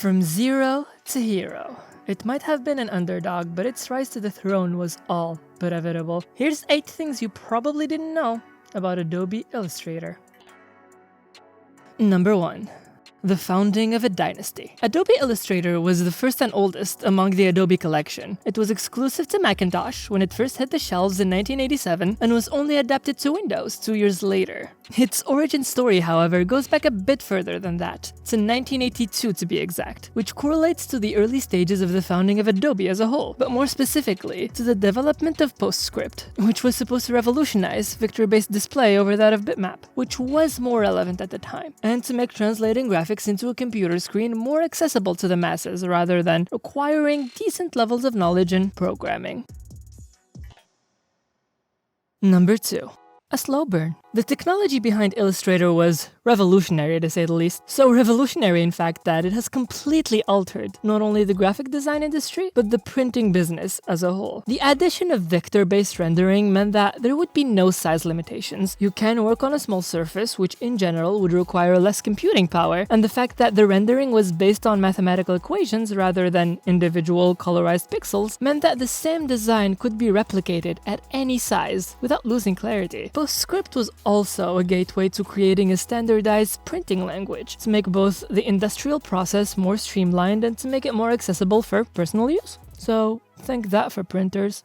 From zero to hero. It might have been an underdog, but its rise to the throne was all but inevitable. Here's 8 things you probably didn't know about Adobe Illustrator. Number 1. The founding of a dynasty. Adobe Illustrator was the first and oldest among the Adobe collection. It was exclusive to Macintosh when it first hit the shelves in 1987 and was only adapted to Windows 2 years later. Its origin story, however, goes back a bit further than that, to 1982 to be exact, which correlates to the early stages of the founding of Adobe as a whole, but more specifically to the development of PostScript, which was supposed to revolutionize vector-based display over that of bitmap, which was more relevant at the time, and to make translating graphics into a computer screen more accessible to the masses rather than requiring decent levels of knowledge in programming. Number 2. A slow burn. The technology behind Illustrator was revolutionary, to say the least. So revolutionary, in fact, that it has completely altered not only the graphic design industry, but the printing business as a whole. The addition of vector-based rendering meant that there would be no size limitations. You can work on a small surface, which in general would require less computing power, and the fact that the rendering was based on mathematical equations rather than individual colorized pixels meant that the same design could be replicated at any size without losing clarity. PostScript was also a gateway to creating a standardized printing language to make both the industrial process more streamlined and to make it more accessible for personal use. So, thank that for printers.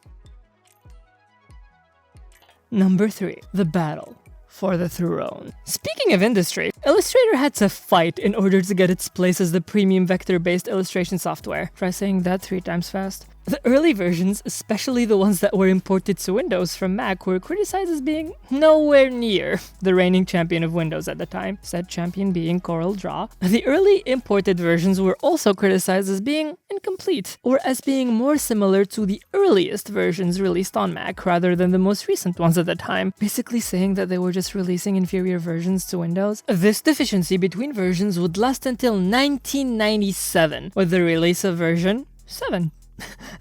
Number 3. The battle for the throne. Speaking of industry, Illustrator had to fight in order to get its place as the premium vector-based illustration software. Try saying that 3 times fast. The early versions, especially the ones that were imported to Windows from Mac, were criticized as being nowhere near the reigning champion of Windows at the time, said champion being CorelDRAW. The early imported versions were also criticized as being incomplete, or as being more similar to the earliest versions released on Mac rather than the most recent ones at the time, basically saying that they were just releasing inferior versions to Windows. This deficiency between versions would last until 1997, with the release of version 7.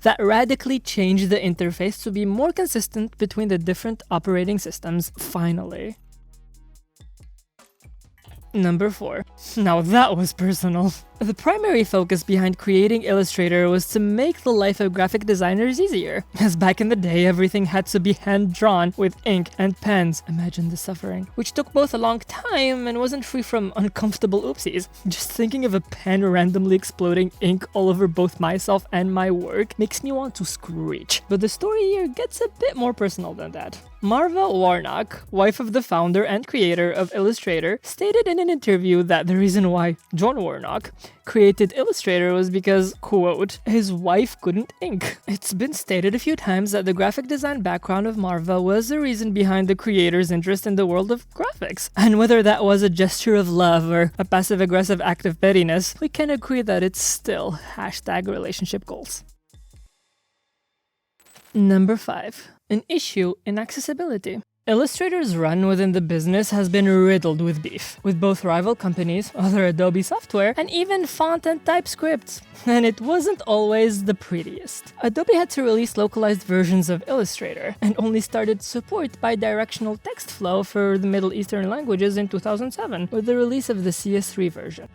That radically changed the interface to be more consistent between the different operating systems, finally. Number 4. Now that was personal. The primary focus behind creating Illustrator was to make the life of graphic designers easier, as back in the day everything had to be hand-drawn with ink and pens, imagine the suffering, which took both a long time and wasn't free from uncomfortable oopsies. Just thinking of a pen randomly exploding ink all over both myself and my work makes me want to screech. But the story here gets a bit more personal than that. Marva Warnock, wife of the founder and creator of Illustrator, stated in an interview that the reason why John Warnock created Illustrator was because, quote, his wife couldn't ink. It's been stated a few times that the graphic design background of Marva was the reason behind the creator's interest in the world of graphics. And whether that was a gesture of love or a passive-aggressive act of pettiness, we can agree that it's still #relationship goals. Number 5. An issue in accessibility. Illustrator's run within the business has been riddled with beef, with both rival companies, other Adobe software, and even font and TypeScript. And it wasn't always the prettiest. Adobe had to release localized versions of Illustrator, and only started support bi-directional text flow for the Middle Eastern languages in 2007, with the release of the CS3 version.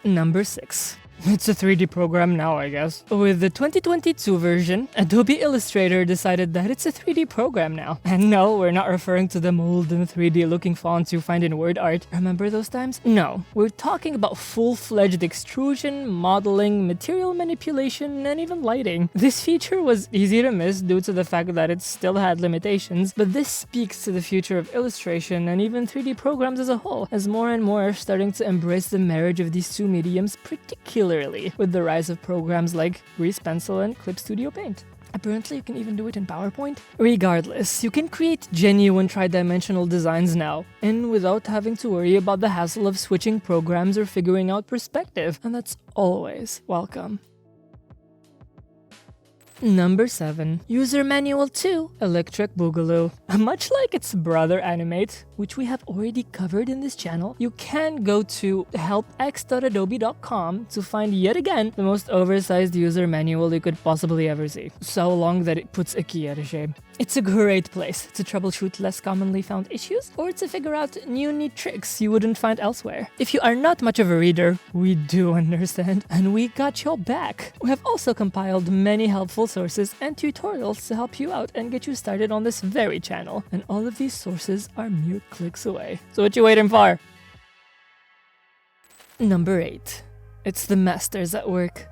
Number 6. It's a 3D program now, I guess. With the 2022 version, Adobe Illustrator decided that it's a 3D program now. And no, we're not referring to the old and 3D looking fonts you find in WordArt. Remember those times? No, we're talking about full-fledged extrusion, modeling, material manipulation, and even lighting. This feature was easy to miss due to the fact that it still had limitations, but this speaks to the future of illustration and even 3D programs as a whole, as more and more are starting to embrace the marriage of these two mediums, particularly with the rise of programs like Grease Pencil and Clip Studio Paint. Apparently you can even do it in PowerPoint. Regardless, you can create genuine tri-dimensional designs now, and without having to worry about the hassle of switching programs or figuring out perspective, and that's always welcome. Number 7. User Manual 2, Electric Boogaloo. Much like its brother Animate, which we have already covered in this channel, you can go to helpx.adobe.com to find yet again the most oversized user manual you could possibly ever see. So long that it puts Ikea to shame. It's a great place to troubleshoot less commonly found issues or to figure out new neat tricks you wouldn't find elsewhere. If you are not much of a reader, we do understand, and we got your back. We have also compiled many helpful sources and tutorials to help you out and get you started on this very channel, and all of these sources are mere clicks away. So what you waiting for? Number 8. It's the masters at work.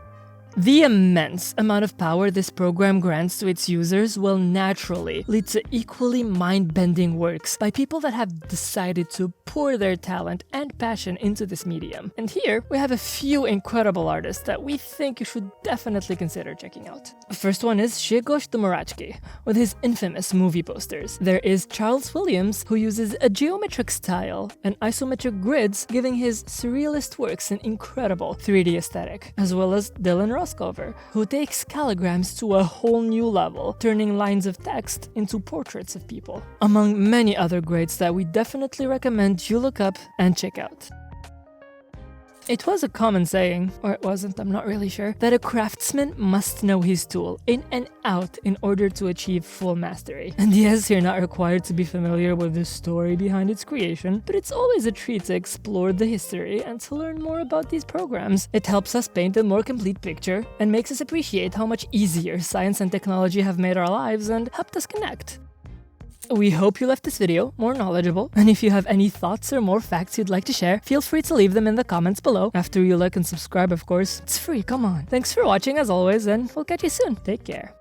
The immense amount of power this program grants to its users will naturally lead to equally mind-bending works by people that have decided to pour their talent and passion into this medium. And here, we have a few incredible artists that we think you should definitely consider checking out. The first one is Grzegorz Dmuraczki, with his infamous movie posters. There is Charles Williams, who uses a geometric style and isometric grids, giving his surrealist works an incredible 3D aesthetic, as well as Dylan Roscover, who takes calligrams to a whole new level, turning lines of text into portraits of people. Among many other greats that we definitely recommend you look up and check out. It was a common saying, or it wasn't, I'm not really sure, that a craftsman must know his tool in and out in order to achieve full mastery. And yes, you're not required to be familiar with the story behind its creation, but it's always a treat to explore the history and to learn more about these programs. It helps us paint a more complete picture and makes us appreciate how much easier science and technology have made our lives and helped us connect. We hope you left this video more knowledgeable, and if you have any thoughts or more facts you'd like to share, feel free to leave them in the comments below. After you like and subscribe, of course. It's free, come on. Thanks for watching as always, and we'll catch you soon. Take care.